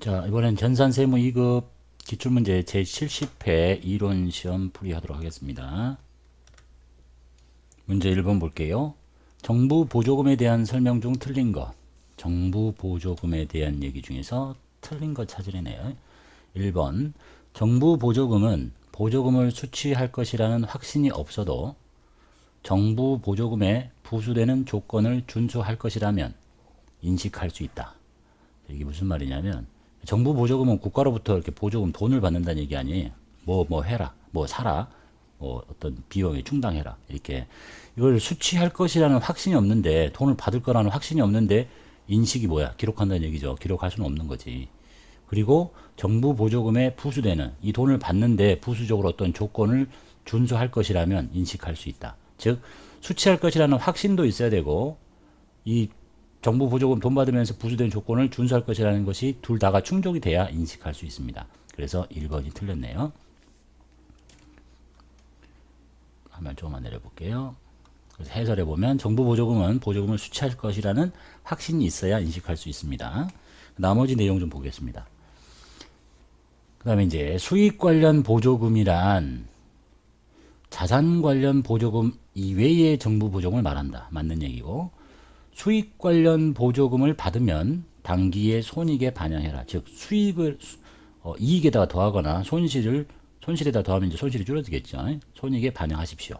자, 이번엔 전산세무 2급 기출문제 제70회 이론시험 풀이하도록 하겠습니다. 문제 1번 볼게요. 정부 보조금에 대한 설명 중 틀린 것. 정부 보조금에 대한 얘기 중에서 틀린 것 찾으래네요. 1번. 정부 보조금은 보조금을 수취할 것이라는 확신이 없어도 정부 보조금에 부수되는 조건을 준수할 것이라면 인식할 수 있다. 이게 무슨 말이냐면 정부 보조금은 국가로부터 이렇게 보조금 돈을 받는다는 얘기 아니에요. 뭐 해라, 뭐 사라, 뭐 어떤 비용에 충당해라 이렇게 이걸 수취할 것이라는 확신이 없는데 돈을 받을 거라는 확신이 없는데 인식이 뭐야? 기록한다는 얘기죠. 기록할 수는 없는 거지. 그리고 정부 보조금에 부수되는 이 돈을 받는데 부수적으로 어떤 조건을 준수할 것이라면 인식할 수 있다. 즉 수취할 것이라는 확신도 있어야 되고 이 정부 보조금 돈 받으면서 부수된 조건을 준수할 것이라는 것이 둘 다가 충족이 돼야 인식할 수 있습니다. 그래서 1번이 틀렸네요. 한번 조금만 내려볼게요. 그래서 해설해보면 정부 보조금은 보조금을 수취할 것이라는 확신이 있어야 인식할 수 있습니다. 나머지 내용 좀 보겠습니다. 그 다음에 이제 수익 관련 보조금이란 자산 관련 보조금 이외의 정부 보조금을 말한다. 맞는 얘기고, 수익 관련 보조금을 받으면 당기의 손익에 반영해라. 즉 수익을 이익에다가 더하거나 손실에다 더하면 이제 손실이 줄어들겠죠. 손익에 반영하십시오.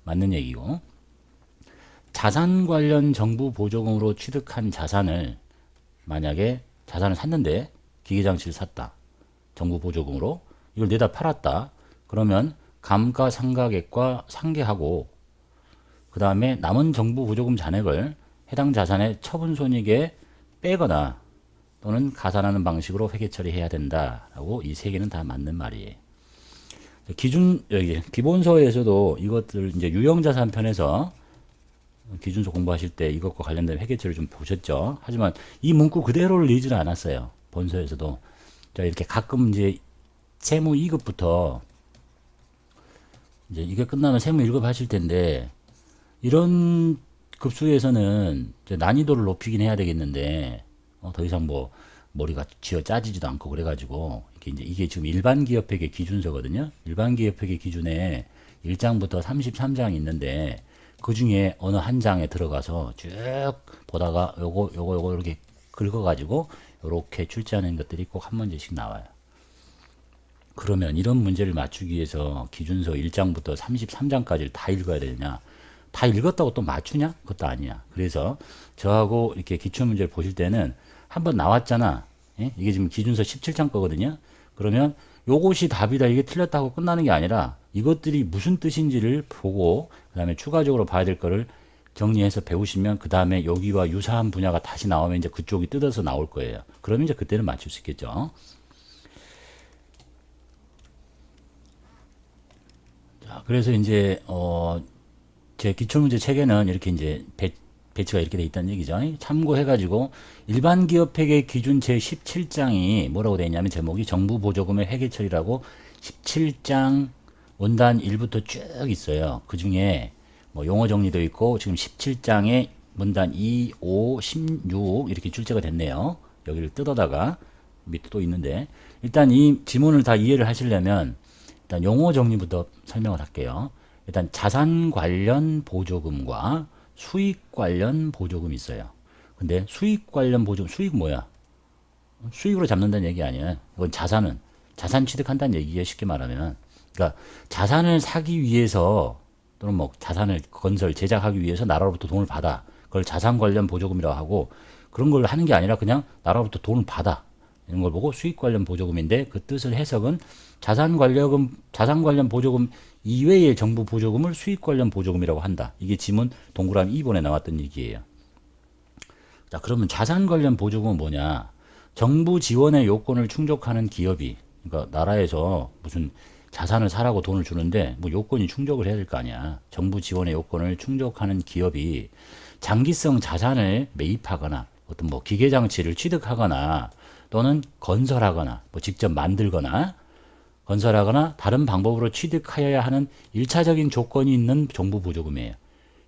맞는 얘기고, 자산 관련 정부 보조금으로 취득한 자산을 만약에 자산을 샀는데 기계장치를 샀다. 정부 보조금으로 이걸 내다 팔았다. 그러면 감가상각액과 상계하고 그 다음에 남은 정부 보조금 잔액을 해당 자산의 처분손익에 빼거나 또는 가산하는 방식으로 회계 처리해야 된다라고 이 세 개는 다 맞는 말이에요. 여기 기본서에서도 이것들 이제 유형자산 편에서 기준서 공부하실 때 이것과 관련된 회계 처리를 좀 보셨죠. 하지만 이 문구 그대로를 읽지는 않았어요. 본서에서도. 자, 이렇게 가끔 이제 세무 2급부터 이제 이게 끝나면 세무 1급 하실 텐데 이런 급수에서는 난이도를 높이긴 해야 되겠는데 더 이상 뭐 머리가 쥐어 짜지지도 않고 그래가지고 이게 지금 일반 기업회계 기준서거든요. 일반 기업회계 기준에 1장부터 33장이 있는데 그 중에 어느 한 장에 들어가서 쭉 보다가 요거 이렇게 긁어가지고 이렇게 출제하는 것들이 꼭 한 문제씩 나와요. 그러면 이런 문제를 맞추기 위해서 기준서 1장부터 33장까지를 다 읽어야 되느냐? 다 읽었다고 또 맞추냐? 그것도 아니야. 그래서 저하고 이렇게 기출문제를 보실 때는 한번 나왔잖아. 예? 이게 지금 기준서 17장 거거든요. 그러면 요것이 답이다. 이게 틀렸다고 끝나는 게 아니라 이것들이 무슨 뜻인지를 보고 그 다음에 추가적으로 봐야 될 거를 정리해서 배우시면 그 다음에 여기와 유사한 분야가 다시 나오면 이제 그쪽이 뜯어서 나올 거예요. 그러면 이제 그때는 맞출 수 있겠죠. 자, 그래서 이제 제 기출문제 책에는 이렇게 이제 배치가 이렇게 돼 있다는 얘기죠. 참고해가지고 일반 기업회계 기준 제 17장이 뭐라고 되어 있냐면 제목이 정부 보조금의 회계 처리라고 17장 원단 1부터 쭉 있어요. 그 중에 뭐 용어 정리도 있고 지금 17장에 문단 2, 5, 16 이렇게 출제가 됐네요. 여기를 뜯어다가 밑에 또 있는데 일단 이 지문을 다 이해를 하시려면 일단 용어 정리부터 설명을 할게요. 일단 자산 관련 보조금과 수익 관련 보조금이 있어요. 근데 수익 관련 보조금, 수익 뭐야? 수익으로 잡는다는 얘기 아니야. 이건 자산 취득한다는 얘기예요. 쉽게 말하면. 그러니까 자산을 사기 위해서 또는 뭐 자산을 제작하기 위해서 나라로부터 돈을 받아. 그걸 자산 관련 보조금이라고 하고 그런 걸 하는 게 아니라 그냥 나라로부터 돈을 받아. 이런 걸 보고 수익 관련 보조금인데 그 뜻을 해석은 자산 관련 보조금 이외의 정부 보조금을 수익 관련 보조금이라고 한다. 이게 지문 동그라미 2번에 나왔던 얘기예요. 자, 그러면 자산 관련 보조금은 뭐냐? 정부 지원의 요건을 충족하는 기업이, 그러니까 나라에서 무슨 자산을 사라고 돈을 주는데 뭐 요건이 충족을 해야 될 거 아니야. 정부 지원의 요건을 충족하는 기업이 장기성 자산을 매입하거나 어떤 뭐 기계장치를 취득하거나 또는 건설하거나 뭐 직접 만들거나 건설하거나 다른 방법으로 취득하여야 하는 1차적인 조건이 있는 정부 보조금이에요.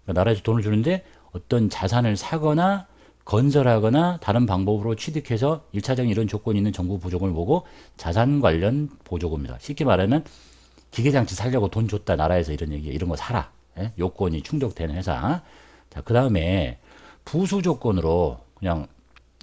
그러니까 나라에서 돈을 주는데 어떤 자산을 사거나 건설하거나 다른 방법으로 취득해서 1차적인 이런 조건이 있는 정부 보조금을 보고 자산 관련 보조금입니다. 쉽게 말하면 기계장치 살려고 돈 줬다 나라에서 이런 얘기 이런 거 사라. 예? 요건이 충족되는 회사. 자, 그 다음에 부수 조건으로 그냥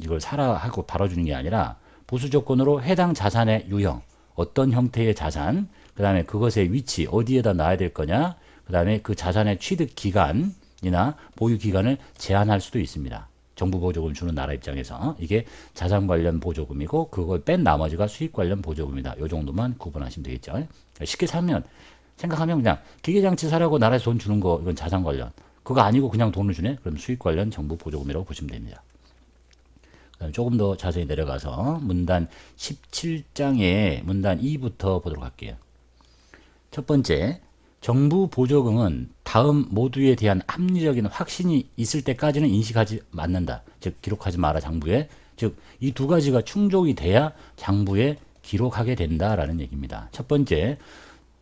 이걸 사라 하고 바라주는 게 아니라 부수 조건으로 해당 자산의 유형, 어떤 형태의 자산, 그 다음에 그것의 위치, 어디에다 놔야 될 거냐, 그 다음에 그 자산의 취득 기간이나 보유 기간을 제한할 수도 있습니다. 정부 보조금 주는 나라 입장에서 이게 자산 관련 보조금이고 그걸 뺀 나머지가 수익 관련 보조금이다. 이 정도만 구분하시면 되겠죠. 쉽게 생각하면 그냥 기계장치 사려고 나라에서 돈 주는 거 이건 자산 관련, 그거 아니고 그냥 돈을 주네? 그럼 수익 관련 정부 보조금이라고 보시면 됩니다. 조금 더 자세히 내려가서 문단 17장의 문단 2부터 보도록 할게요. 첫 번째, 정부 보조금은 다음 모두에 대한 합리적인 확신이 있을 때까지는 인식하지 않는다. 즉 기록하지 마라 장부에. 즉 이 두 가지가 충족이 돼야 장부에 기록하게 된다라는 얘기입니다. 첫 번째,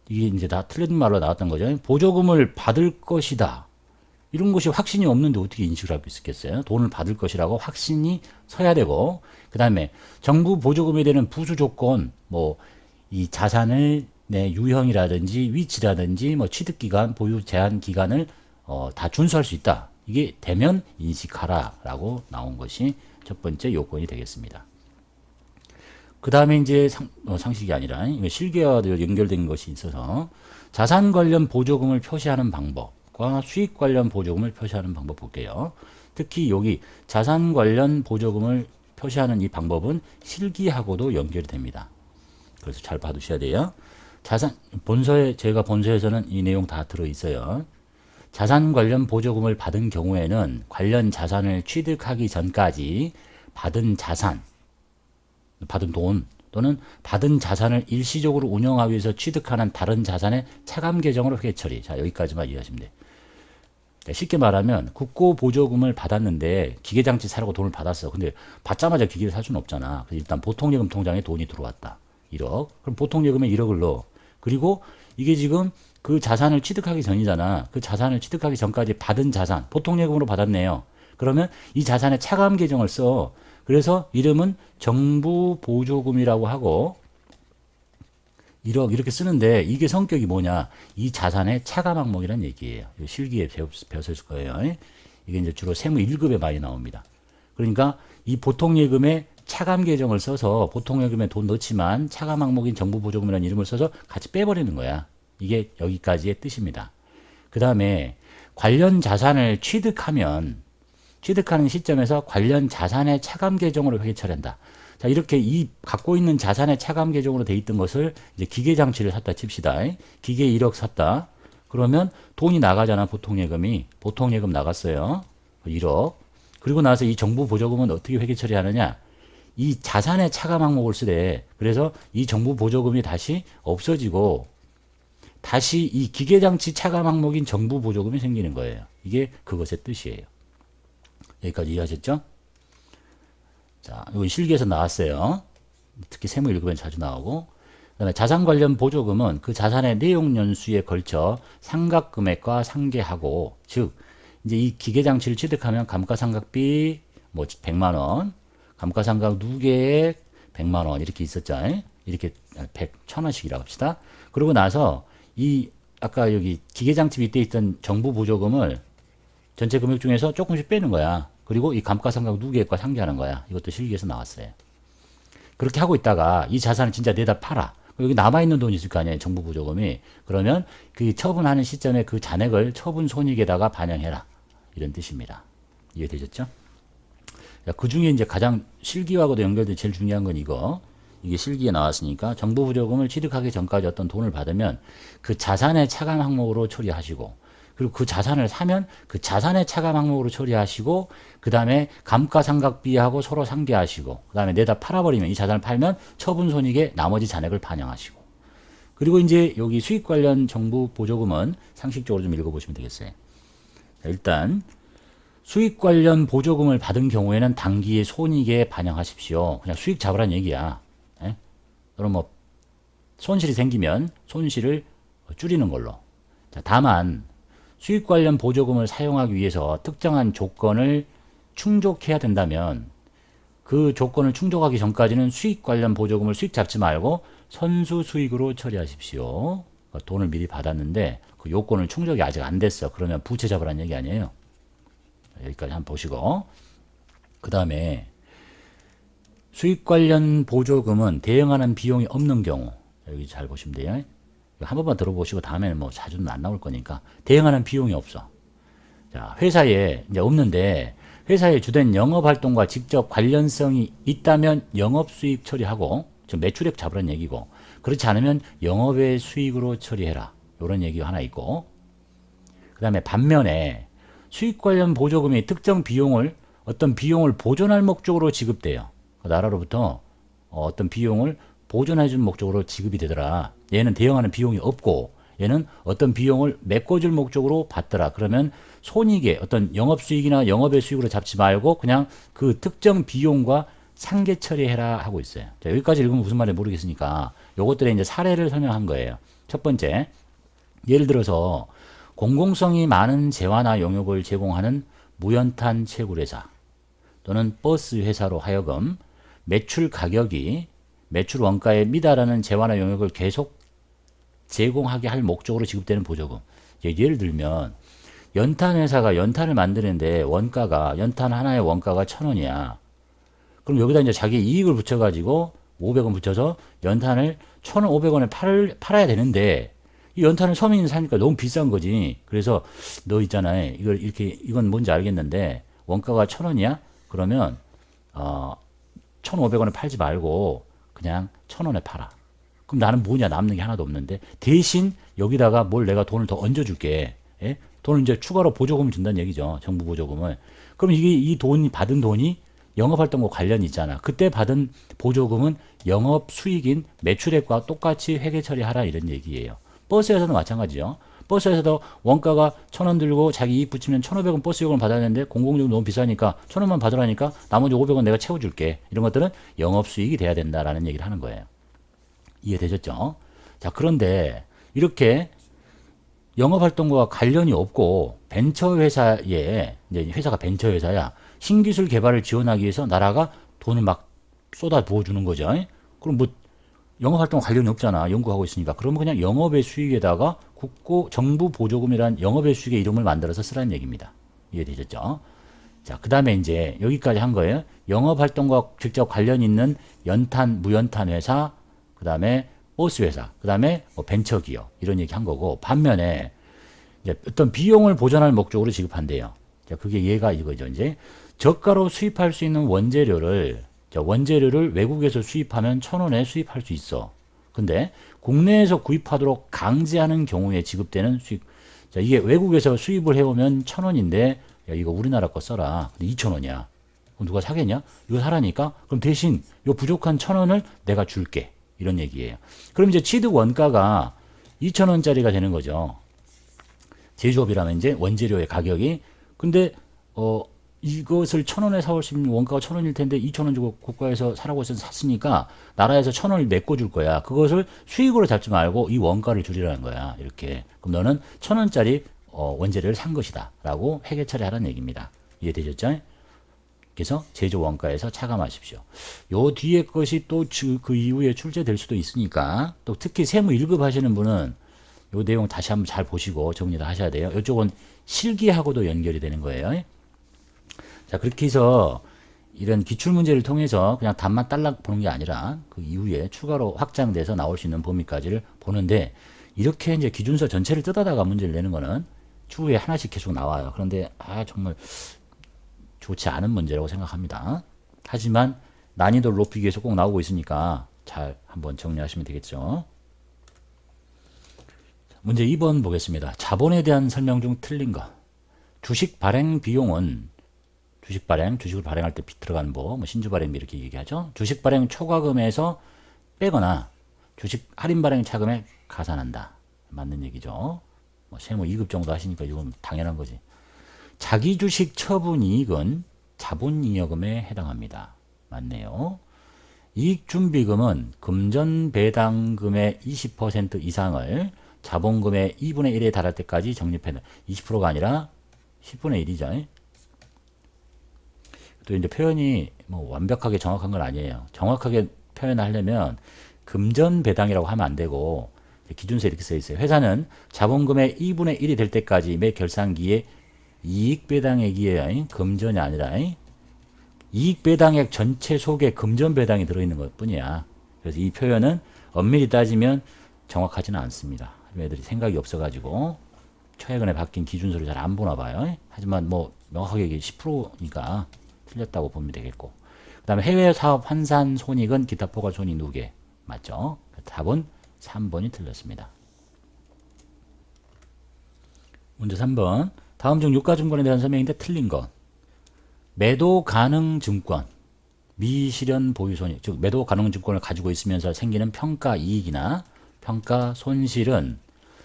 이게 이제 다 틀린 말로 나왔던 거죠. 보조금을 받을 것이다. 이런 것이 확신이 없는데 어떻게 인식을 할 수 있겠어요? 돈을 받을 것이라고 확신이 서야 되고, 그 다음에 정부 보조금에 대한 부수 조건, 뭐 이 자산의 유형이라든지 위치라든지 뭐 취득기간, 보유 제한 기간을 다 준수할 수 있다. 이게 되면 인식하라라고 나온 것이 첫 번째 요건이 되겠습니다. 그 다음에 이제 상식이 아니라 실계와 연결된 것이 있어서 자산 관련 보조금을 표시하는 방법과 수익 관련 보조금을 표시하는 방법 볼게요. 특히 여기 자산 관련 보조금을 표시하는 이 방법은 실기하고도 연결이 됩니다. 그래서 잘 봐두셔야 돼요. 제가 본서에서는 이 내용 다 들어있어요. 자산 관련 보조금을 받은 경우에는 관련 자산을 취득하기 전까지 받은 돈 또는 받은 자산을 일시적으로 운영하기 위해서 취득하는 다른 자산의 차감 계정으로 회계 처리. 자, 여기까지만 이해하시면 돼요. 쉽게 말하면 국고 보조금을 받았는데 기계장치 사라고 돈을 받았어. 근데 받자마자 기계를 살 수는 없잖아. 그래서 일단 보통예금 통장에 돈이 들어왔다. 1억. 그럼 보통예금에 1억을 넣어. 그리고 이게 지금 그 자산을 취득하기 전이잖아. 그 자산을 취득하기 전까지 받은 자산, 보통예금으로 받았네요. 그러면 이 자산의 차감 계정을 써. 그래서 이름은 정부 보조금이라고 하고 1억 이렇게 쓰는데 이게 성격이 뭐냐? 이 자산의 차감 항목이라는 얘기예요. 실기에 배웠을 거예요. 이게 이제 주로 세무 1급에 많이 나옵니다. 그러니까 이 보통예금의 차감 계정을 써서 보통예금에 돈 넣지만 차감 항목인 정부 보조금이라는 이름을 써서 같이 빼버리는 거야. 이게 여기까지의 뜻입니다. 그 다음에 관련 자산을 취득하는 시점에서 관련 자산의 차감 계정으로 회계 처리한다. 자, 이렇게 이 갖고 있는 자산의 차감 계정으로 돼 있던 것을 이제 기계장치를 샀다 칩시다. 기계 1억 샀다. 그러면 돈이 나가잖아. 보통예금 나갔어요. 1억. 그리고 나서 이 정부 보조금은 어떻게 회계 처리하느냐? 이 자산의 차감 항목을 쓰래. 그래서 이 정부 보조금이 다시 없어지고 다시 이 기계장치 차감 항목인 정부 보조금이 생기는 거예요. 이게 그것의 뜻이에요. 여기까지 이해하셨죠? 자, 이건 실기에서 나왔어요. 특히 세무 1급엔 자주 나오고. 그다음에 자산 관련 보조금은 그 자산의 내용 연수에 걸쳐 상각금액과 상계하고, 즉 이제 이 기계장치를 취득하면 감가상각비 뭐 100만 원, 감가상각 누계액 100만 원 이렇게 있었죠. 이렇게 1,000원씩이라고 합시다. 그러고 나서 이 아까 여기 기계장치 밑에 있던 정부 보조금을 전체 금액 중에서 조금씩 빼는 거야. 그리고 이 감가상각 누계액과 상계하는 거야. 이것도 실기에서 나왔어요. 그렇게 하고 있다가 이 자산을 진짜 내다 팔아. 여기 남아있는 돈이 있을 거 아니에요. 정부 보조금이. 그러면 그 처분하는 시점에 그 잔액을 처분 손익에다가 반영해라. 이런 뜻입니다. 이해되셨죠? 그 중에 이제 가장 실기하고도 연결된 제일 중요한 건 이게 실기에 나왔으니까 정부 보조금을 취득하기 전까지 어떤 돈을 받으면 그 자산의 차감 항목으로 처리하시고, 그리고 그 자산을 사면 그 자산의 차감 항목으로 처리하시고, 그 다음에 감가상각비하고 서로 상계하시고, 그 다음에 내다 팔아버리면 이 자산을 팔면 처분손익에 나머지 잔액을 반영하시고, 그리고 이제 여기 수익 관련 정부 보조금은 상식적으로 좀 읽어보시면 되겠어요. 일단 수익 관련 보조금을 받은 경우에는 당기의 손익에 반영하십시오. 그냥 수익 잡으라는 얘기야. 예? 그럼 뭐 손실이 생기면 손실을 줄이는 걸로. 자, 다만 수익 관련 보조금을 사용하기 위해서 특정한 조건을 충족해야 된다면 그 조건을 충족하기 전까지는 수익 관련 보조금을 수익 잡지 말고 선수 수익으로 처리하십시오. 그러니까 돈을 미리 받았는데 그 요건을 충족이 아직 안 됐어. 그러면 부채 잡으라는 얘기 아니에요. 여기까지 한번 보시고, 그 다음에 수익 관련 보조금은 대응하는 비용이 없는 경우, 여기 잘 보시면 돼요. 한 번만 들어보시고 다음에는 뭐 자주는 안 나올 거니까. 대응하는 비용이 없어. 자, 회사에 이제 없는데 회사의 주된 영업활동과 직접 관련성이 있다면 영업수익 처리하고, 지금 매출액 잡으라는 얘기고, 그렇지 않으면 영업외 수익으로 처리해라, 이런 얘기가 하나 있고, 그 다음에 반면에 수익 관련 보조금이 특정 비용을, 어떤 비용을 보존할 목적으로 지급돼요. 나라로부터 어떤 비용을 보존해 준 목적으로 지급이 되더라. 얘는 대응하는 비용이 없고 얘는 어떤 비용을 메꿔줄 목적으로 받더라. 그러면 손익의 어떤 영업수익이나 영업의 수익으로 잡지 말고 그냥 그 특정 비용과 상계 처리해라 하고 있어요. 자, 여기까지 읽으면 무슨 말인지 모르겠으니까 요것들의 이제 사례를 설명한 거예요. 첫 번째, 예를 들어서 공공성이 많은 재화나 용역을 제공하는 무연탄 채굴회사 또는 버스 회사로 하여금 매출 가격이 매출 원가에 미달하는 재화나 용역을 계속 제공하게 할 목적으로 지급되는 보조금. 예를 들면 연탄 회사가 연탄을 만드는데 원가가, 연탄 하나의 원가가 1,000원이야. 그럼 여기다 이제 자기 이익을 붙여가지고 500원 붙여서 연탄을 1,500원에 팔아야 되는데 이 연탄을 서민이 사니까 너무 비싼 거지. 그래서 너 있잖아. 이걸 이렇게, 이건 뭔지 알겠는데 원가가 1,000원이야? 그러면 1,500원에 팔지 말고 그냥 1,000원에 팔아. 그럼 나는 뭐냐, 남는 게 하나도 없는데 대신 여기다가 뭘 내가 돈을 더 얹어줄게. 예? 돈을 이제 추가로 보조금을 준다는 얘기죠. 정부 보조금을. 그럼 이게 이 돈, 받은 돈이 영업활동과 관련이 있잖아. 그때 받은 보조금은 영업 수익인 매출액과 똑같이 회계 처리하라, 이런 얘기예요. 버스에서도 마찬가지죠. 버스에서도 원가가 1,000원 들고 자기 이익 붙이면 1,500원 버스 요금을 받아야 되는데 공공요금 너무 비싸니까 1,000원만 받으라니까 나머지 500원 내가 채워줄게. 이런 것들은 영업수익이 돼야 된다라는 얘기를 하는 거예요. 이해되셨죠? 자, 그런데 이렇게 영업활동과 관련이 없고 벤처회사에, 이제 회사가 벤처회사야, 신기술 개발을 지원하기 위해서 나라가 돈을 막 쏟아 부어주는 거죠. 그럼 뭐 영업활동 관련이 없잖아. 연구하고 있으니까. 그러면 그냥 영업의 수익에다가 정부 보조금이란 영업의 수익의 이름을 만들어서 쓰라는 얘기입니다. 이해되셨죠? 자, 그 다음에 이제 여기까지 한 거예요. 영업활동과 직접 관련 있는 연탄, 무연탄 회사, 그 다음에 버스 회사, 그 다음에 뭐 벤처기업, 이런 얘기 한 거고, 반면에 이제 어떤 비용을 보전할 목적으로 지급한대요. 자, 그게 얘가 이거죠. 이제 저가로 수입할 수 있는 원재료를 외국에서 수입하면 1,000원에 수입할 수 있어. 근데 국내에서 구입하도록 강제하는 경우에 지급되는 수입. 자, 이게 외국에서 수입을 해오면 1,000원인데, 야, 이거 우리나라 거 써라. 근데 2,000원이야. 그럼 누가 사겠냐? 이거 사라니까? 그럼 대신 이 부족한 1,000원을 내가 줄게. 이런 얘기예요. 그럼 이제 취득 원가가 2,000원짜리가 되는 거죠. 제조업이라면 이제 원재료의 가격이. 근데 이것을 1,000원에 사올 수 있는 원가가 1,000원일 텐데 2,000원 주고 국가에서 사라고 해서 샀으니까 나라에서 1,000원을 메꿔줄 거야. 그것을 수익으로 잡지 말고 이 원가를 줄이라는 거야. 이렇게. 그럼 너는 1,000원짜리 원재료를 산 것이다 라고 회계 처리하라는 얘기입니다. 이해되셨죠? 그래서 제조 원가에서 차감하십시오. 요 뒤에 것이 또 그 이후에 출제될 수도 있으니까, 또 특히 세무 1급 하시는 분은 요 내용 다시 한번 잘 보시고 정리도 하셔야 돼요. 이쪽은 실기하고도 연결이 되는 거예요. 자, 그렇게 해서 이런 기출문제를 통해서 그냥 답만 딸락 보는 게 아니라 그 이후에 추가로 확장돼서 나올 수 있는 범위까지를 보는데, 이렇게 이제 기준서 전체를 뜯어다가 문제를 내는 거는 추후에 하나씩 계속 나와요. 그런데 정말 좋지 않은 문제라고 생각합니다. 하지만 난이도를 높이기 위해서 꼭 나오고 있으니까 잘 한번 정리하시면 되겠죠. 문제 2번 보겠습니다. 자본에 대한 설명 중 틀린 거. 주식 발행 비용은 주식을 발행할 때 들어가는 뭐 신주 발행 이렇게 얘기하죠. 주식 발행 초과금에서 빼거나 주식 할인 발행 차금에 가산한다. 맞는 얘기죠. 뭐 세무 2급 정도 하시니까 이건 당연한 거지. 자기 주식 처분 이익은 자본잉여금에 해당합니다. 맞네요. 이익준비금은 금전 배당금의 20% 이상을 자본금의 2분의 1에 달할 때까지 적립해야 20%가 아니라 10분의 1이죠. 또 이제 표현이 뭐 완벽하게 정확한 건 아니에요. 정확하게 표현하려면 금전 배당이라고 하면 안 되고 기준서에 이렇게 써 있어요. 회사는 자본금의 2분의 1이 될 때까지 매 결산기에 이익 배당액이에요. 금전이 아니라 이익 배당액 전체 속에 금전 배당이 들어있는 것 뿐이야. 그래서 이 표현은 엄밀히 따지면 정확하지는 않습니다. 애들이 생각이 없어가지고 최근에 바뀐 기준서를 잘 안 보나 봐요. 하지만 뭐 명확하게 이게 10%니까 틀렸다고 보면 되겠고. 그 다음에 해외 사업 환산 손익은 기타 포괄 손익 누계. 맞죠? 답은 3번이 틀렸습니다. 문제 3번. 다음 중 유가증권에 대한 설명인데 틀린 것. 매도 가능 증권, 미실현 보유 손익, 즉 매도 가능 증권을 가지고 있으면서 생기는 평가 이익이나 평가 손실은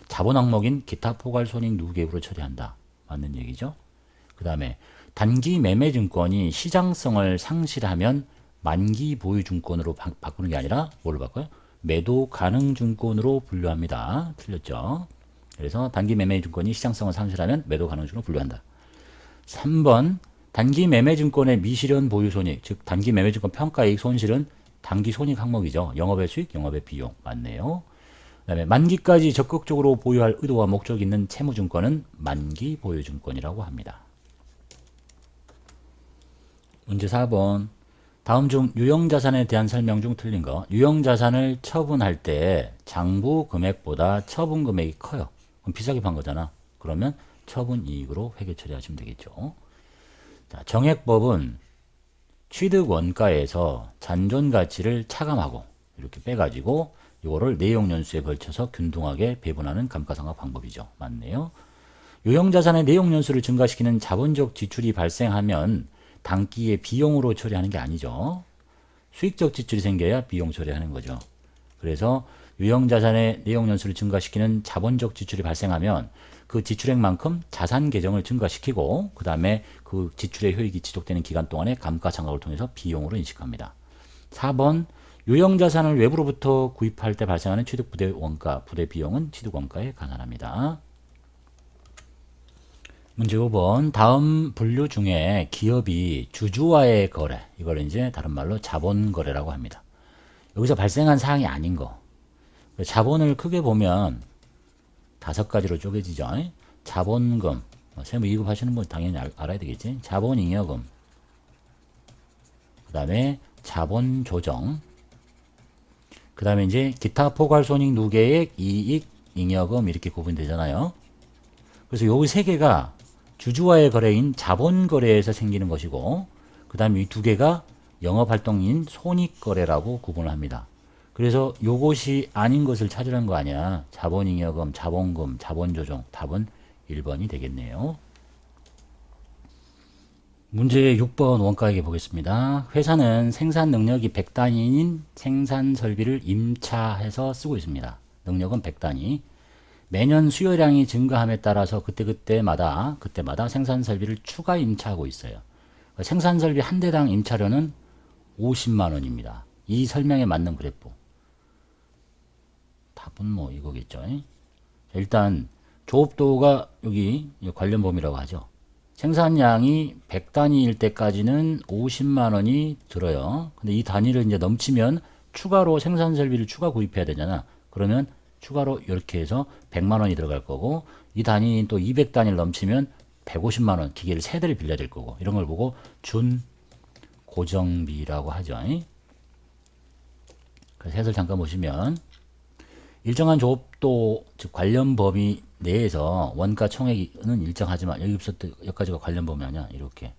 자본 항목인 기타 포괄 손익 누계로 처리한다. 맞는 얘기죠. 그 다음에 단기 매매 증권이 시장성을 상실하면 만기 보유 증권으로 바꾸는 게 아니라 뭘로 바꿔요? 매도 가능 증권으로 분류합니다. 틀렸죠. 그래서 단기 매매 증권이 시장성을 상실하면 매도 가능 증권으로 분류한다. 3번 단기 매매 증권의 미실현 보유 손익, 즉 단기 매매 증권 평가이익 손실은 단기 손익 항목이죠. 영업의 수익, 영업의 비용. 맞네요. 그 다음에 만기까지 적극적으로 보유할 의도와 목적이 있는 채무증권은 만기 보유증권이라고 합니다. 문제 4번. 다음 중 유형자산에 대한 설명 중 틀린 거. 유형자산을 처분할 때 장부 금액보다 처분 금액이 커요. 그럼 비싸게 판 거잖아. 그러면 처분이익으로 회계 처리하시면 되겠죠. 자, 정액법은 취득 원가에서 잔존 가치를 차감하고 이렇게 빼가지고 이거를 내용연수에 걸쳐서 균등하게 배분하는 감가상각 방법이죠. 맞네요. 유형자산의 내용연수를 증가시키는 자본적 지출이 발생하면 단기에 비용으로 처리하는 게 아니죠. 수익적 지출이 생겨야 비용 처리하는 거죠. 그래서 유형자산의 내용연수를 증가시키는 자본적 지출이 발생하면 그 지출액만큼 자산 계정을 증가시키고 그 다음에 그 지출의 효익이 지속되는 기간 동안에 감가상각을 통해서 비용으로 인식합니다. 4번 유형자산을 외부로부터 구입할 때 발생하는 취득 부대 원가, 부대 비용은 취득 원가에 간환합니다. 문제 5번. 다음 분류 중에 기업이 주주와의 거래, 이걸 이제 다른 말로 자본 거래라고 합니다. 여기서 발생한 사항이 아닌 거. 자본을 크게 보면 5가지로 쪼개지죠. 자본금, 세무 2급 하시는 분 당연히 알아야 되겠지. 자본잉여금, 그 다음에 자본조정, 그 다음에 이제 기타 포괄손익 누계액, 이익, 잉여금 이렇게 구분이 되잖아요. 그래서 여기 3개가 주주와의 거래인 자본거래에서 생기는 것이고 그 다음에 이 2개가 영업활동인 손익거래라고 구분을 합니다. 그래서 요것이 아닌 것을 찾으라는 거 아니야. 자본잉여금, 자본금, 자본조정. 답은 1번이 되겠네요. 문제 6번 원가액에 보겠습니다. 회사는 생산 능력이 100단위인 생산 설비를 임차해서 쓰고 있습니다. 능력은 100단위. 매년 수요량이 증가함에 따라서 그때마다 생산 설비를 추가 임차하고 있어요. 생산 설비 한 대당 임차료는 50만 원입니다. 이 설명에 맞는 그래프. 답은 뭐 이거겠죠. 일단 조업도가 여기 관련 범위라고 하죠. 생산량이 100단위일 때까지는 50만 원이 들어요. 근데 이 단위를 이제 넘치면 추가로 생산 설비를 추가 구입해야 되잖아. 그러면 추가로 이렇게 해서 100만 원이 들어갈 거고 이 단위인 또 200단위를 넘치면 150만 원 기계를 3대를 빌려야 될 거고 이런 걸 보고 준 고정비라고 하죠. 그래서 해설 잠깐 보시면 일정한 조업도 즉 관련 범위 내에서 원가 총액은 일정하지만 여기부터 여기까지가 관련 범위 아니야. 이렇게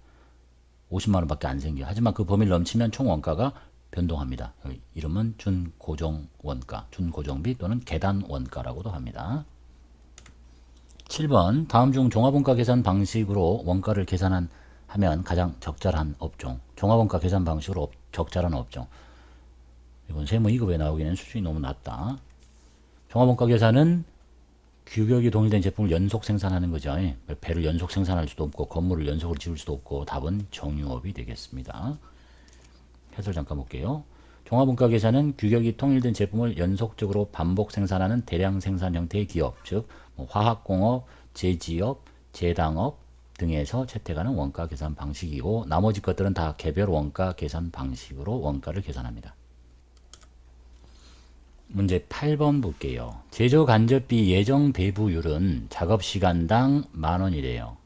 50만 원밖에 안 생겨. 하지만 그 범위를 넘치면 총 원가가 변동합니다. 이름은 준고정 원가, 준고정비 또는 계단 원가라고도 합니다. 7번 다음 중 종합원가 계산 방식으로 원가를 계산하면 가장 적절한 업종. 종합원가 계산 방식으로 적절한 업종. 이건 세무 2급에 나오기에는 수준이 너무 낮다. 종합원가 계산은 규격이 동일된 제품을 연속 생산하는 거죠. 배를 연속 생산할 수도 없고 건물을 연속으로 지을 수도 없고 답은 정유업이 되겠습니다. 해설 잠깐 볼게요. 종합원가 계산은 규격이 통일된 제품을 연속적으로 반복 생산하는 대량 생산 형태의 기업, 즉 화학공업, 제지업, 제당업, 등에서 채택하는 원가 계산 방식이고 나머지 것들은 다 개별 원가 계산 방식으로 원가를 계산합니다. 문제 8번 볼게요. 제조 간접비 예정 배부율은 작업시간당 10,000원이래요.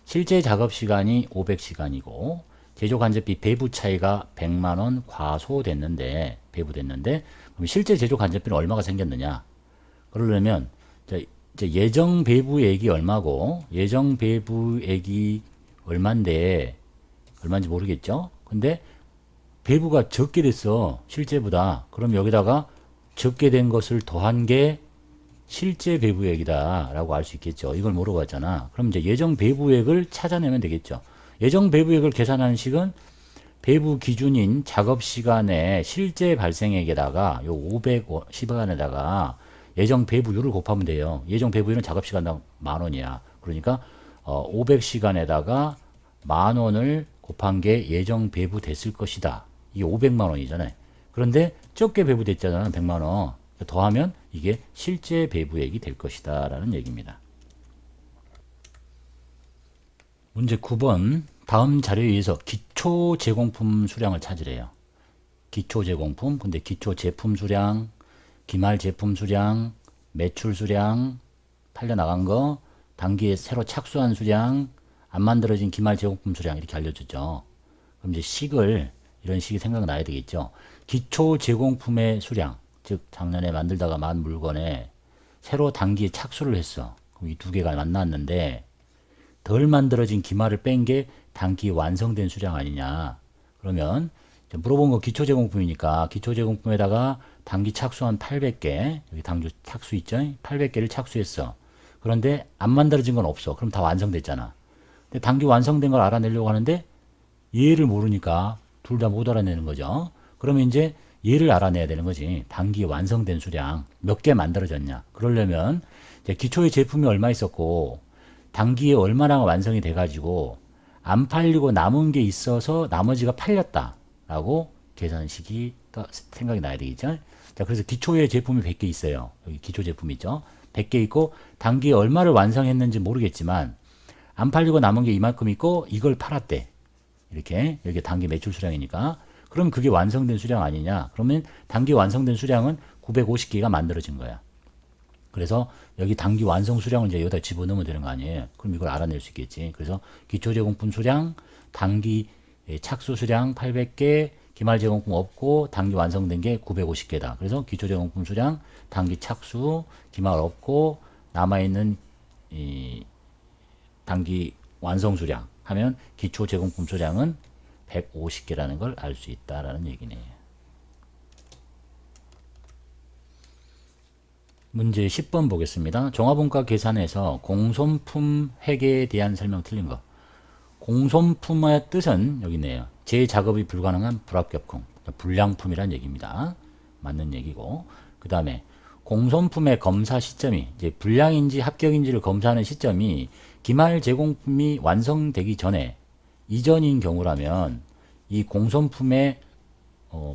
실제 작업시간이 500시간이고 제조 간접비 배부 차이가 100만원 과소됐는데 배부됐는데 그럼 실제 제조 간접비는 얼마가 생겼느냐? 그러려면 이제 예정 배부액이 얼마고 예정 배부액이 얼마인데 얼마인지 모르겠죠? 근데 배부가 적게 됐어. 실제보다. 그럼 여기다가 적게 된 것을 더한 게 실제 배부액이다 라고 알 수 있겠죠. 이걸 물어봤잖아. 그럼 이제 예정 배부액을 찾아내면 되겠죠. 예정 배부액을 계산하는 식은 배부 기준인 작업시간의 실제 발생액에다가 요 510시간에다가 예정 배부율을 곱하면 돼요. 예정 배부율은 작업시간당 10,000원이야. 그러니까 500시간에다가 10,000원을 곱한 게 예정 배부됐을 것이다. 이게 500만원이잖아요. 그런데 적게 배부됐잖아. 100만원. 더하면 이게 실제 배부액이 될 것이다 라는 얘기입니다. 문제 9번 다음 자료에 의해서 기초 제공품 수량을 찾으래요. 기초 제공품, 근데 기초 제품 수량, 기말 제품 수량, 매출 수량, 팔려나간 거, 단기에 새로 착수한 수량, 안 만들어진 기말 제공품 수량 이렇게 알려주죠. 그럼 이제 식을 이런 식이 생각나야 되겠죠. 기초 제공품의 수량, 즉 작년에 만들다가 만 물건에 새로 단기에 착수를 했어. 그럼 이 두 개가 만났는데 덜 만들어진 기말을 뺀 게 단기 완성된 수량 아니냐. 그러면 물어본 거 기초 제공품이니까 기초 제공품에다가 단기 착수한 800개, 여기 단기 착수 있죠? 800개를 착수했어. 그런데 안 만들어진 건 없어. 그럼 다 완성됐잖아. 근데 단기 완성된 걸 알아내려고 하는데 얘를 모르니까 둘 다 못 알아내는 거죠. 그러면 이제 얘를 알아내야 되는 거지. 단기 완성된 수량 몇 개 만들어졌냐. 그러려면 이제 기초의 제품이 얼마 있었고 단기에 얼마나 완성이 돼가지고 안 팔리고 남은 게 있어서 나머지가 팔렸다라고 계산식이 또 생각이 나야 되겠죠. 자, 그래서 기초의 제품이 100개 있어요. 여기 기초 제품 있죠. 100개 있고 단기에 얼마를 완성했는지 모르겠지만 안 팔리고 남은 게 이만큼 있고 이걸 팔았대. 이렇게 여기 단기 매출 수량이니까 그럼 그게 완성된 수량 아니냐. 그러면 단기 완성된 수량은 950개가 만들어진 거야. 그래서 여기 단기 완성 수량을 이제 여기다 집어넣으면 되는 거 아니에요. 그럼 이걸 알아낼 수 있겠지. 그래서 기초 제공품 수량, 단기 착수 수량 800개, 기말 제공품 없고 단기 완성된 게 950개다. 그래서 기초 제공품 수량, 단기 착수, 기말 없고 남아있는 이 단기 완성 수량 하면 기초 제공품 수량은 150개라는 걸 알 수 있다라는 얘기네요. 문제 10번 보겠습니다. 종합원가 계산에서 공손품 회계에 대한 설명 틀린 거. 공손품의 뜻은 여기 있네요. 재작업이 불가능한 불합격품, 불량품이란 얘기입니다. 맞는 얘기고. 그 다음에 공손품의 검사 시점이 이제 불량인지 합격인지를 검사하는 시점이 기말 제공품이 완성되기 전에 이전인 경우라면 이 공손품의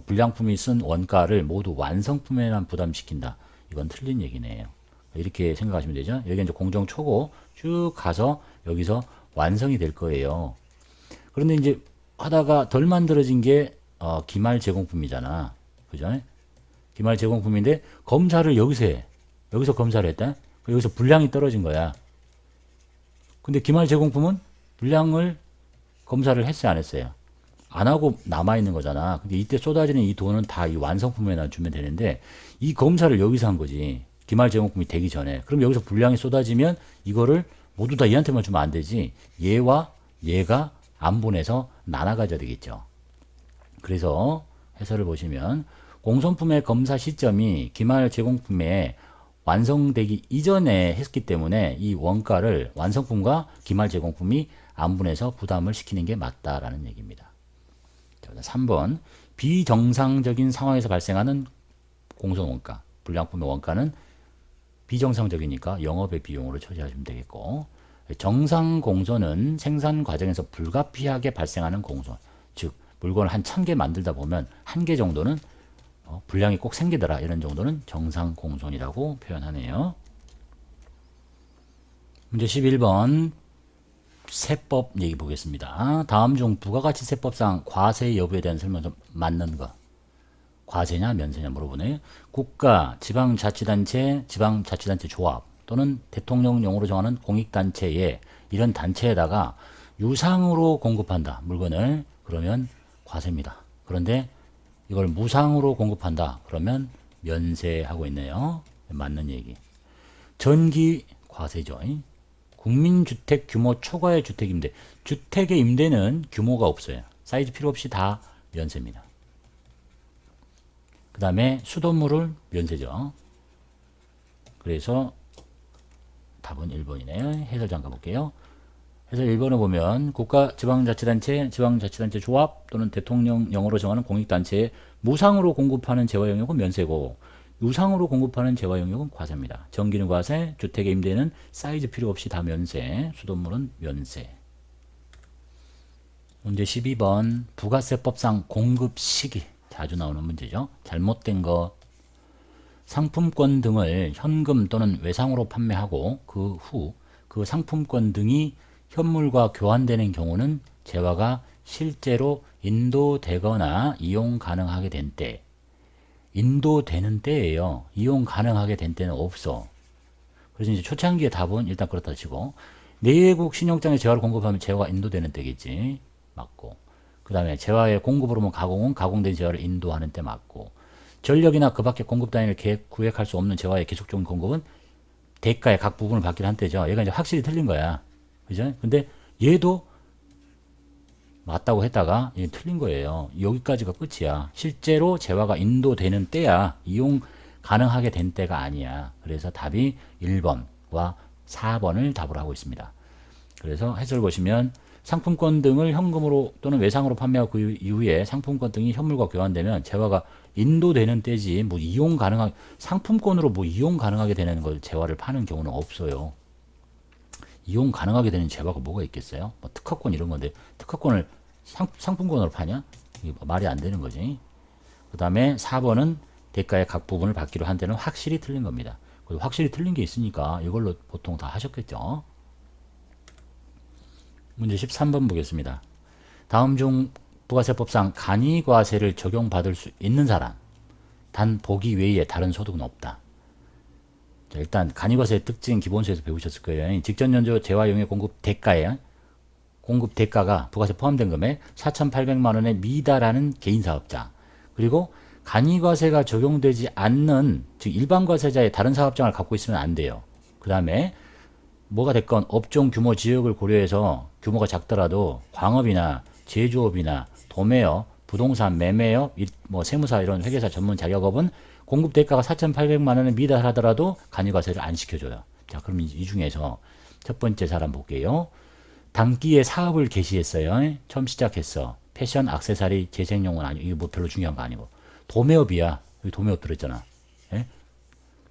불량품이 쓴 원가를 모두 완성품에만 부담시킨다. 이건 틀린 얘기네요. 이렇게 생각하시면 되죠. 여기 이제 공정 초고 쭉 가서 여기서 완성이 될 거예요. 그런데 이제 하다가 덜 만들어진 게 기말 제공품이잖아. 그죠? 기말 제공품인데 검사를 여기서 해. 여기서 검사를 했다. 여기서 분량이 떨어진 거야. 근데 기말 제공품은 분량을 검사를 했어요, 안 했어요? 안 하고 남아있는 거잖아. 근데 이때 쏟아지는 이 돈은 다 이 완성품에다 주면 되는데 이 검사를 여기서 한 거지. 기말 제공품이 되기 전에. 그럼 여기서 분량이 쏟아지면 이거를 모두 다 얘한테만 주면 안 되지. 얘와 얘가 안 보내서 나눠 가져야 되겠죠. 그래서 해설을 보시면 공손품의 검사 시점이 기말 제공품에 완성되기 이전에 했기 때문에 이 원가를 완성품과 기말 제공품이 안분해서 부담을 시키는 게 맞다라는 얘기입니다. 3번 비정상적인 상황에서 발생하는 공손원가, 불량품의 원가는 비정상적이니까 영업의 비용으로 처리하시면 되겠고, 정상 공손은 생산 과정에서 불가피하게 발생하는 공손, 즉 물건을 한 1000개 만들다 보면 1개 정도는 불량이 꼭 생기더라, 이런 정도는 정상 공손이라고 표현하네요. 문제 11번 공급세법 얘기 보겠습니다. 다음 중 부가가치세법상 과세 여부에 대한 설명 좀 맞는 거. 과세냐 면세냐 물어보네요. 국가, 지방자치단체, 지방자치단체 조합 또는 대통령령으로 정하는 공익단체에 이런 단체에다가 유상으로 공급한다. 물건을 그러면 과세입니다. 그런데 이걸 무상으로 공급한다. 그러면 면세하고 있네요. 맞는 얘기. 전기 과세죠. 국민주택 규모 초과의 주택임대. 주택의 임대는 규모가 없어요. 사이즈 필요 없이 다 면세입니다. 그 다음에 수돗물을 면세죠. 그래서 답은 1번이네요. 해설 잠깐 볼게요. 해설 1번에 보면 국가, 지방자치단체, 지방자치단체 조합 또는 대통령령으로 정하는 공익단체에 무상으로 공급하는 재화 영역은 면세고 유상으로 공급하는 재화 영역은 과세입니다. 전기는 과세, 주택의 임대는 사이즈 필요 없이 다 면세, 수돗물은 면세. 문제 12번 부가세법상 공급 시기 자주 나오는 문제죠. 잘못된 것. 상품권 등을 현금 또는 외상으로 판매하고 그 후 그 상품권 등이 현물과 교환되는 경우는 재화가 실제로 인도되거나 이용 가능하게 된 때. 인도되는 때예요. 이용 가능하게 된 때는 없어. 그래서 이제 초창기의 답은 일단 그렇다 치고 내외국 신용장에 재화를 공급하면 재화가 인도되는 때겠지. 맞고. 그 다음에 재화의 공급으로만 가공은 가공된 재화를 인도하는 때 맞고. 전력이나 그 밖에 공급 단위를 구획할 수 없는 재화의 계속적인 공급은 대가의 각 부분을 받기로 한 때죠. 얘가 이제 확실히 틀린 거야. 그죠? 근데 얘도 맞다고 했다가 얘 틀린 거예요. 여기까지가 끝이야. 실제로 재화가 인도되는 때야. 이용 가능하게 된 때가 아니야. 그래서 답이 1번과 4번을 답으로 하고 있습니다. 그래서 해설 보시면 상품권 등을 현금으로 또는 외상으로 판매하고 그 이후에 상품권 등이 현물과 교환되면 재화가 인도되는 때지 뭐 이용 가능하게 상품권으로 뭐 이용 가능하게 되는 걸 재화를 파는 경우는 없어요. 이용 가능하게 되는 재화가 뭐가 있겠어요? 뭐 특허권 이런 건데 특허권을 상품권으로 파냐? 이게 말이 안 되는 거지. 그 다음에 4번은 대가의 각 부분을 받기로 한 데는 확실히 틀린 겁니다. 확실히 틀린 게 있으니까 이걸로 보통 다 하셨겠죠. 문제 13번 보겠습니다. 다음 중 부가세법상 간이과세를 적용받을 수 있는 사람 단 보기 외에 다른 소득은 없다. 자, 일단 간이과세의 특징 기본서에서 배우셨을 거예요. 직전연조 재화용의 공급 대가에 공급 대가가 부가세 포함된 금액 4,800만 원에 미달하는 개인사업자 그리고 간이과세가 적용되지 않는 즉 일반과세자의 다른 사업장을 갖고 있으면 안 돼요. 그 다음에 뭐가 됐건 업종 규모 지역을 고려해서 규모가 작더라도 광업이나 제조업이나 도매업, 부동산 매매업, 뭐 세무사 이런 회계사 전문 자격업은 공급 대가가 4,800만 원에 미달하더라도 간이과세를 안 시켜줘요. 자, 그럼 이 중에서 첫 번째 사람 볼게요. 단기에 사업을 개시했어요. 처음 시작했어. 패션, 액세서리, 재생용은 아니고 이게 뭐 별로 중요한 거 아니고 도매업이야. 여기 도매업 들었잖아. 예?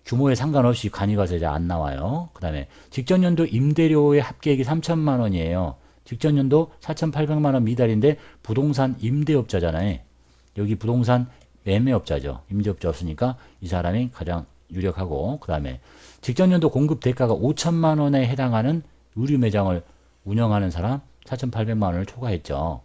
규모에 상관없이 간이과세자 안 나와요. 그 다음에 직전연도 임대료의 합계액이 3천만 원이에요. 직전연도 4,800만 원 미달인데 부동산 임대업자잖아요. 여기 부동산 매매업자죠. 임대업자 없으니까 이 사람이 가장 유력하고 그 다음에 직전연도 공급 대가가 5천만 원에 해당하는 의류 매장을 운영하는 사람 4,800만 원을 초과했죠.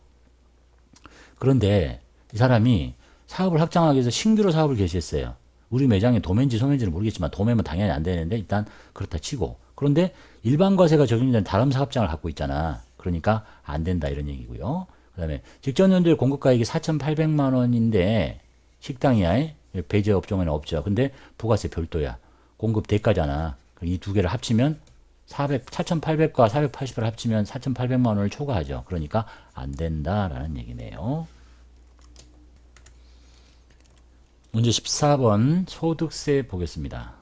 그런데 이 사람이 사업을 확장하기 위해서 신규로 사업을 개시했어요. 우리 매장이 도매인지 소매인지는 모르겠지만 도매면 당연히 안 되는데 일단 그렇다 치고 그런데 일반 과세가 적용되는 다른 사업장을 갖고 있잖아. 그러니까 안 된다 이런 얘기고요. 그 다음에 직전 연도의 공급가액이 4,800만 원인데 식당이야. 배제 업종에는 없죠. 근데 부가세 별도야. 공급 대가잖아. 이 두 개를 합치면 4,800과 480을 합치면 4,800만 원을 초과하죠. 그러니까 안 된다라는 얘기네요. 문제 14번 소득세 보겠습니다.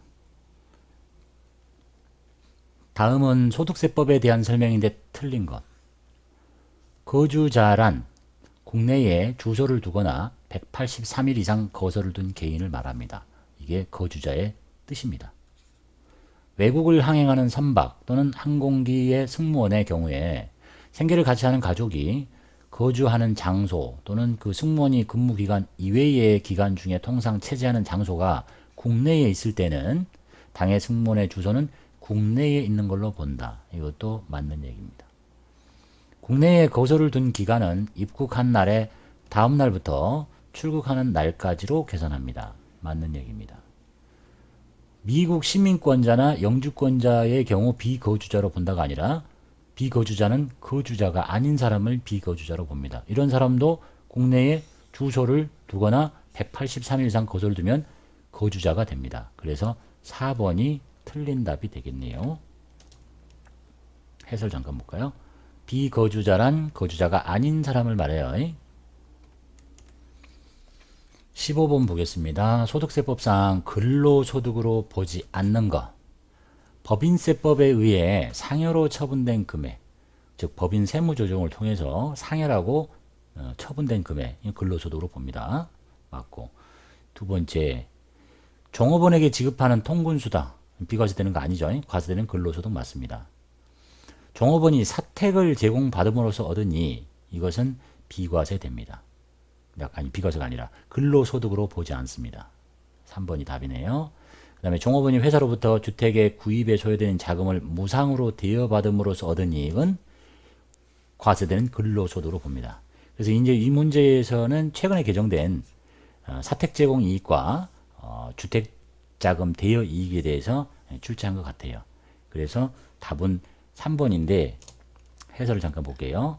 다음은 소득세법에 대한 설명인데 틀린 것. 거주자란 국내에 주소를 두거나 183일 이상 거소를 둔 개인을 말합니다. 이게 거주자의 뜻입니다. 외국을 항행하는 선박 또는 항공기의 승무원의 경우에 생계를 같이 하는 가족이 거주하는 장소 또는 그 승무원이 근무기간 이외의 기간 중에 통상 체재하는 장소가 국내에 있을 때는 당해 승무원의 주소는 국내에 있는 걸로 본다. 이것도 맞는 얘기입니다. 국내에 거소를 둔 기간은 입국한 날의 다음 날부터 출국하는 날까지로 계산합니다. 맞는 얘기입니다. 미국 시민권자나 영주권자의 경우 비거주자로 본다가 아니라 비거주자는 거주자가 아닌 사람을 비거주자로 봅니다. 이런 사람도 국내에 주소를 두거나 183일 이상 거소를 두면 거주자가 됩니다. 그래서 4번이 틀린 답이 되겠네요. 해설 잠깐 볼까요? 비거주자란 거주자가 아닌 사람을 말해요. 15번 보겠습니다. 소득세법상 근로소득으로 보지 않는 것. 법인세법에 의해 상여로 처분된 금액, 즉 법인 세무조정을 통해서 상여라고 처분된 금액, 근로소득으로 봅니다. 맞고. 두 번째, 종업원에게 지급하는 통근수당, 비과세되는 거 아니죠? 과세되는 근로소득 맞습니다. 종업원이 사택을 제공받음으로써 얻으니 이것은 비과세됩니다. 아니, 비과세가 아니라 근로소득으로 보지 않습니다. 3번이 답이네요. 그 다음에 종업원이 회사로부터 주택의 구입에 소요되는 자금을 무상으로 대여받음으로써 얻은 이익은 과세되는 근로소득으로 봅니다. 그래서 이제 이 문제에서는 최근에 개정된 사택 제공 이익과 주택자금 대여 이익에 대해서 출제한 것 같아요. 그래서 답은 3번인데 해설을 잠깐 볼게요.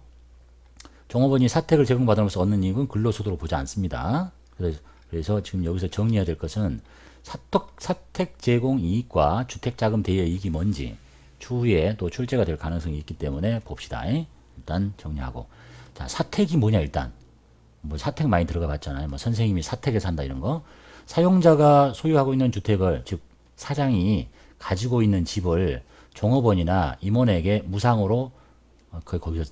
종업원이 사택을 제공받음으로써 얻는 이익은 근로소득으로 보지 않습니다. 그래서 지금 여기서 정리해야 될 것은 사택 제공 이익과 주택자금 대여 이익이 뭔지 추후에 또 출제가 될 가능성이 있기 때문에 봅시다. 일단 정리하고. 자, 사택이 뭐냐 일단. 뭐 사택 많이 들어가 봤잖아요. 뭐 선생님이 사택에 산다 이런 거. 사용자가 소유하고 있는 주택을, 즉 사장이 가지고 있는 집을 종업원이나 임원에게 무상으로 거기서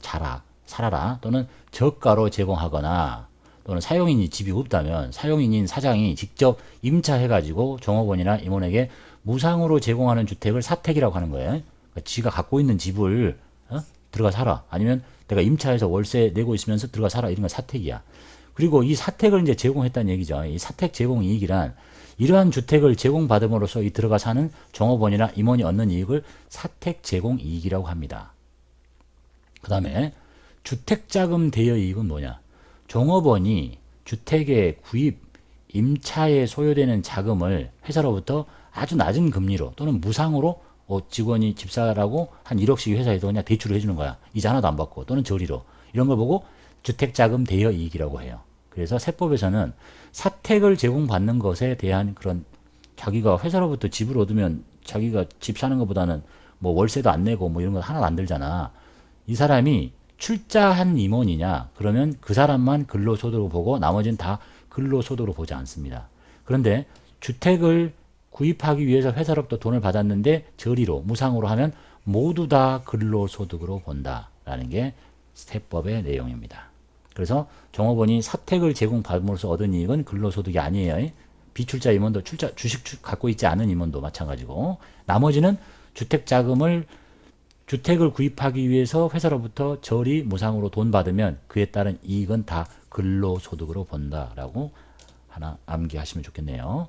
살아라 또는 저가로 제공하거나 또는 사용인이 집이 없다면 사용인인 사장이 직접 임차해가지고 종업원이나 임원에게 무상으로 제공하는 주택을 사택이라고 하는 거예요. 그러니까 지가 갖고 있는 집을 들어가 살아. 아니면 내가 임차해서 월세 내고 있으면서 들어가 살아. 이런 건 사택이야. 그리고 이 사택을 이제 제공했다는 얘기죠. 이 사택 제공 이익이란 이러한 주택을 제공받음으로써 이 들어가 사는 종업원이나 임원이 얻는 이익을 사택 제공 이익이라고 합니다. 그 다음에 주택자금 대여 이익은 뭐냐? 종업원이 주택의 구입, 임차에 소요되는 자금을 회사로부터 아주 낮은 금리로 또는 무상으로 직원이 집사라고 한 1억씩 회사에서 그냥 대출을 해주는 거야. 이자 하나도 안 받고 또는 저리로. 이런 걸 보고 주택자금 대여 이익이라고 해요. 그래서 세법에서는 사택을 제공받는 것에 대한 그런 자기가 회사로부터 집을 얻으면 자기가 집 사는 것보다는 뭐 월세도 안 내고 뭐 이런 거 하나도 안 들잖아. 이 사람이 출자한 임원이냐? 그러면 그 사람만 근로소득으로 보고 나머지는 다 근로소득으로 보지 않습니다. 그런데 주택을 구입하기 위해서 회사로부터 돈을 받았는데 저리로 무상으로 하면 모두 다 근로소득으로 본다라는 게 세법의 내용입니다. 그래서 종업원이 사택을 제공받음으로써 얻은 이익은 근로소득이 아니에요. 비출자 임원도 주식 갖고 있지 않은 임원도 마찬가지고 나머지는 주택을 구입하기 위해서 회사로부터 저리 무상으로 돈 받으면 그에 따른 이익은 다 근로소득으로 본다라고 하나 암기하시면 좋겠네요.